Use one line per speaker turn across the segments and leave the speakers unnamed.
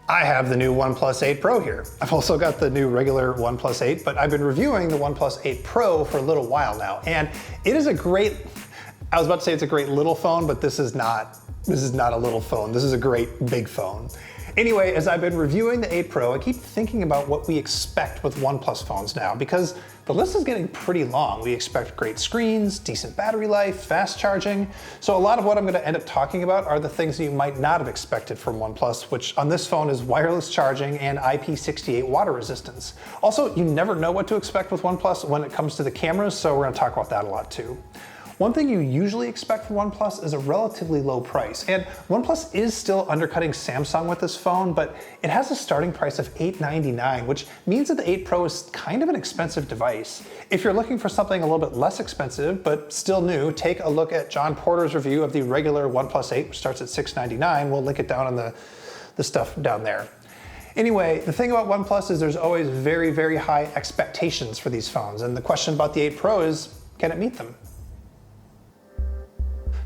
I have the new OnePlus 8 Pro here. I've also got the new regular OnePlus 8, but I've been reviewing the OnePlus 8 Pro for a little while now, and it is a great, I was about to say it's a great little phone, but this is not a little phone. This is a great big phone. Anyway, as I've been reviewing the 8 Pro, I keep thinking about what we expect with OnePlus phones now, because the list is getting pretty long. We expect great screens, decent battery life, fast charging. So a lot of what I'm gonna end up talking about are the things that you might not have expected from OnePlus, which on this phone is wireless charging and IP68 water resistance. Also, you never know what to expect with OnePlus when it comes to the cameras, so we're gonna talk about that a lot too. One thing you usually expect from OnePlus is a relatively low price, and OnePlus is still undercutting Samsung with this phone, but it has a starting price of $899, which means that the 8 Pro is kind of an expensive device. If you're looking for something a little bit less expensive, but still new, take a look at John Porter's review of the regular OnePlus 8, which starts at $699. We'll link it down in the stuff down there. Anyway, the thing about OnePlus is there's always very, very high expectations for these phones, and the question about the 8 Pro is, can it meet them?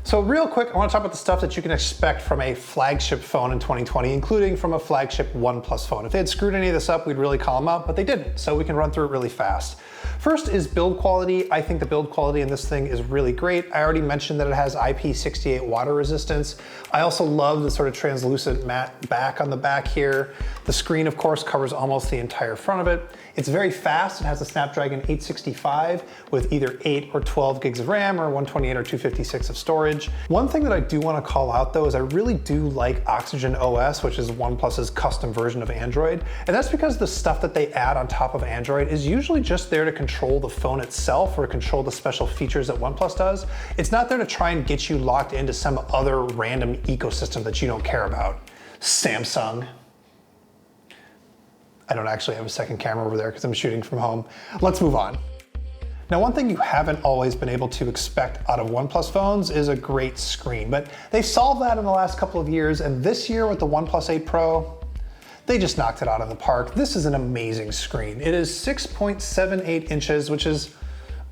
So real quick, I want to talk about the stuff that you can expect from a flagship phone in 2020, including from a flagship OnePlus phone. If they had screwed any of this up, we'd really call them out, but they didn't, so we can run through it really fast. First is build quality. I think the build quality in this thing is really great. I already mentioned that it has IP68 water resistance. I also love the sort of translucent matte back on the back here. The screen, of course, covers almost the entire front of it. It's very fast. It has a Snapdragon 865 with either 8 or 12 gigs of RAM or 128 or 256 of storage. One thing that I do want to call out though is I really do like Oxygen OS, which is OnePlus's custom version of Android. And that's because the stuff that they add on top of Android is usually just there to control the phone itself or control the special features that OnePlus does. It's not there to try and get you locked into some other random ecosystem that you don't care about. Samsung. I don't actually have a second camera over there because I'm shooting from home. Let's move on. Now, one thing you haven't always been able to expect out of OnePlus phones is a great screen, but they solved that in the last couple of years, and this year with the OnePlus 8 Pro, they just knocked it out of the park. This is an amazing screen. It is 6.78 inches, which is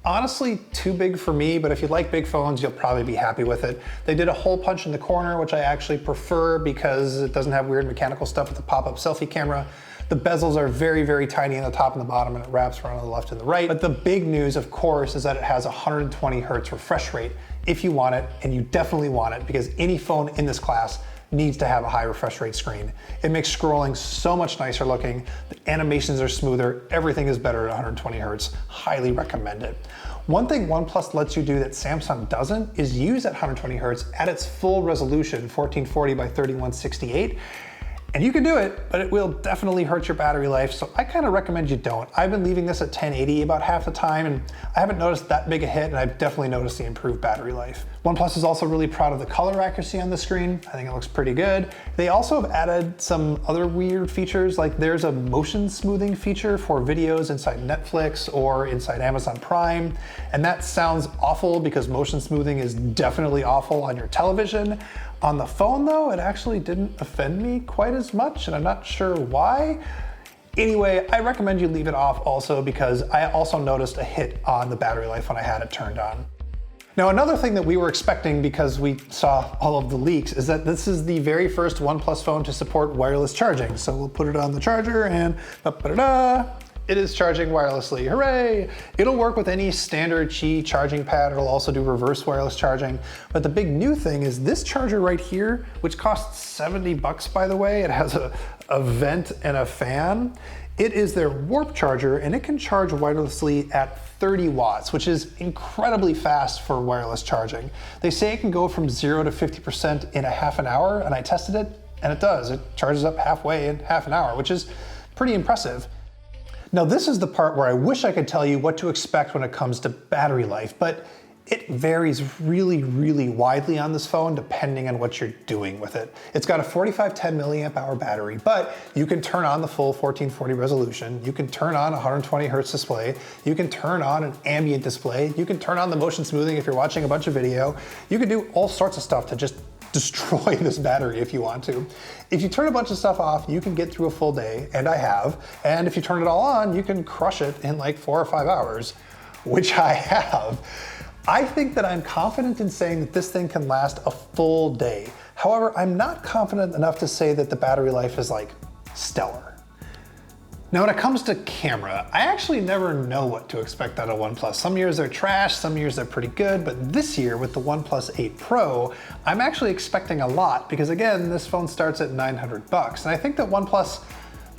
honestly too big for me, but if you like big phones, you'll probably be happy with it. They did a hole punch in the corner, which I actually prefer because it doesn't have weird mechanical stuff with the pop-up selfie camera. The bezels are very, very tiny on the top and the bottom, and it wraps around on the left and the right. But the big news, of course, is that it has 120 hertz refresh rate if you want it, and you definitely want it because any phone in this class needs to have a high refresh rate screen. It makes scrolling so much nicer looking, the animations are smoother, everything is better at 120 hertz. Highly recommend it. One thing OnePlus lets you do that Samsung doesn't is use at 120 hertz at its full resolution, 1440 by 3168. And you can do it, but it will definitely hurt your battery life, so I kind of recommend you don't. I've been leaving this at 1080 about half the time, and I haven't noticed that big a hit, and I've definitely noticed the improved battery life. OnePlus is also really proud of the color accuracy on the screen. I think it looks pretty good. They also have added some other weird features, like there's a motion smoothing feature for videos inside Netflix or inside Amazon Prime, and that sounds awful because motion smoothing is definitely awful on your television. On the phone though, it actually didn't offend me quite as much, and I'm not sure why. Anyway, I recommend you leave it off also because I also noticed a hit on the battery life when I had it turned on. Now, another thing that we were expecting because we saw all of the leaks is that this is the very first OnePlus phone to support wireless charging. So we'll put it on the charger and it is charging wirelessly, hooray! It'll work with any standard Qi charging pad. It'll also do reverse wireless charging. But the big new thing is this charger right here, which costs 70 bucks, by the way. It has a vent and a fan. It is their Warp charger, and it can charge wirelessly at 30 watts, which is incredibly fast for wireless charging. They say it can go from 0 to 50% in a half an hour, and I tested it, and it does. It charges up halfway in half an hour, which is pretty impressive. Now, this is the part where I wish I could tell you what to expect when it comes to battery life, but it varies really, really widely on this phone depending on what you're doing with it. It's got a 4510 milliamp hour battery, but you can turn on the full 1440 resolution. You can turn on a 120 hertz display. You can turn on an ambient display. You can turn on the motion smoothing if you're watching a bunch of video. You can do all sorts of stuff to just destroy this battery if you want to. If you turn a bunch of stuff off, you can get through a full day, and I have. And if you turn it all on, you can crush it in like 4 or 5 hours, which I have. I think that I'm confident in saying that this thing can last a full day. However, I'm not confident enough to say that the battery life is like stellar. Now when it comes to camera, I actually never know what to expect out of OnePlus. Some years they're trash, some years they're pretty good, but this year with the OnePlus 8 Pro, I'm actually expecting a lot because again, this phone starts at $900. And I think that OnePlus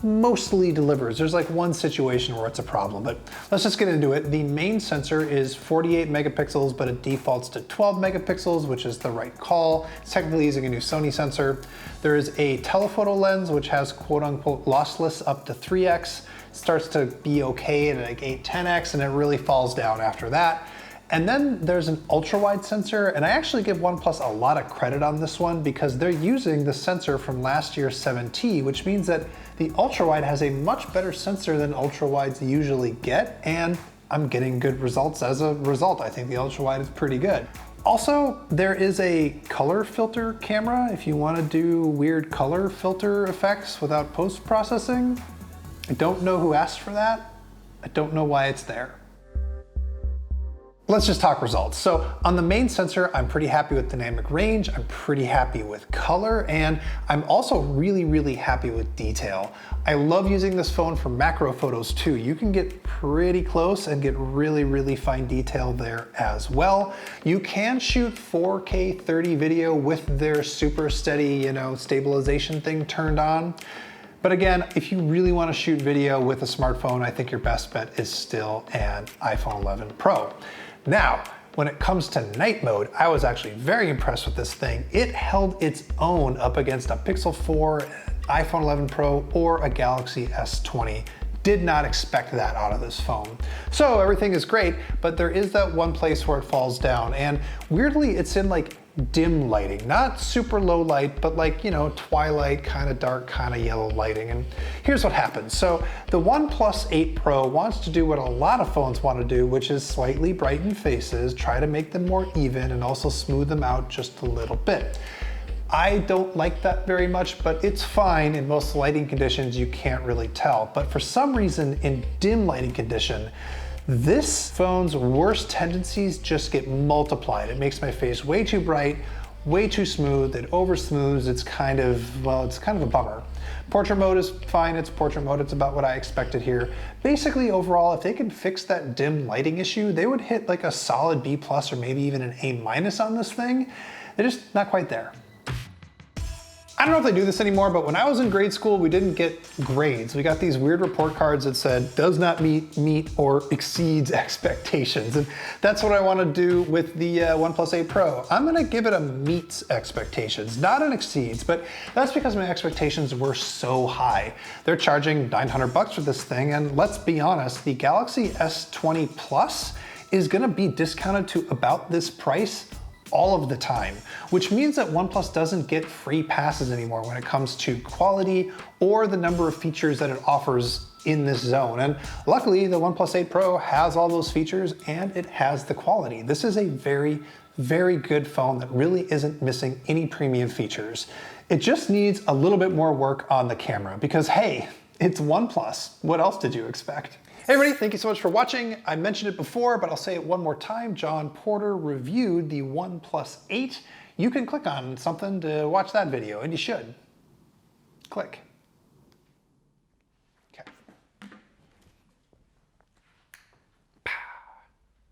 mostly delivers. There's like one situation where it's a problem, but let's just get into it. The main sensor is 48 megapixels, but it defaults to 12 megapixels, which is the right call. It's technically using a new Sony sensor. There is a telephoto lens, which has quote unquote lossless up to 3x. It starts to be okay at like 8, 10x, and it really falls down after that. And then there's an ultra-wide sensor, and I actually give OnePlus a lot of credit on this one because they're using the sensor from last year's 7T, which means that the ultra-wide has a much better sensor than ultra-wides usually get, and I'm getting good results as a result. I think the ultra-wide is pretty good. Also, there is a color filter camera if you want to do weird color filter effects without post-processing. I don't know who asked for that. I don't know why it's there. Let's just talk results. So on the main sensor, I'm pretty happy with dynamic range, I'm pretty happy with color, and I'm also really, really happy with detail. I love using this phone for macro photos too. You can get pretty close and get really, really fine detail there as well. You can shoot 4K 30 video with their super steady, stabilization thing turned on. But again, if you really want to shoot video with a smartphone, I think your best bet is still an iPhone 11 Pro. Now, when it comes to night mode, I was actually very impressed with this thing. It held its own up against a Pixel 4, iPhone 11 Pro, or a Galaxy S20. Did not expect that out of this phone. So everything is great, but there is that one place where it falls down, and weirdly it's in like dim lighting, not super low light, but like, twilight, kind of dark, kind of yellow lighting. And here's what happens. So the OnePlus 8 Pro wants to do what a lot of phones want to do, which is slightly brighten faces, try to make them more even, and also smooth them out just a little bit. I don't like that very much, but it's fine. In most lighting conditions, you can't really tell. But for some reason, in dim lighting condition, this phone's worst tendencies just get multiplied. It makes my face way too bright, way too smooth, it over smooths, it's kind of a bummer. Portrait mode is fine, it's portrait mode, it's about what I expected here. Basically, overall, if they could fix that dim lighting issue, they would hit like a solid B+ or maybe even an A- on this thing. They're just not quite there. I don't know if they do this anymore, but when I was in grade school, we didn't get grades. We got these weird report cards that said, does not meet or exceeds expectations. And that's what I want to do with the OnePlus 8 Pro. I'm gonna give it a meets expectations, not an exceeds, but that's because my expectations were so high. They're charging $900 for this thing, and let's be honest, the Galaxy S20 Plus is gonna be discounted to about this price all of the time, which means that OnePlus doesn't get free passes anymore when it comes to quality or the number of features that it offers in this zone. And luckily, the OnePlus 8 Pro has all those features and it has the quality. This is a very, very good phone that really isn't missing any premium features. It just needs a little bit more work on the camera because, hey, it's OnePlus. What else did you expect? Hey everybody, thank you so much for watching. I mentioned it before, but I'll say it one more time. John Porter reviewed the OnePlus 8. You can click on something to watch that video, and you should. Click.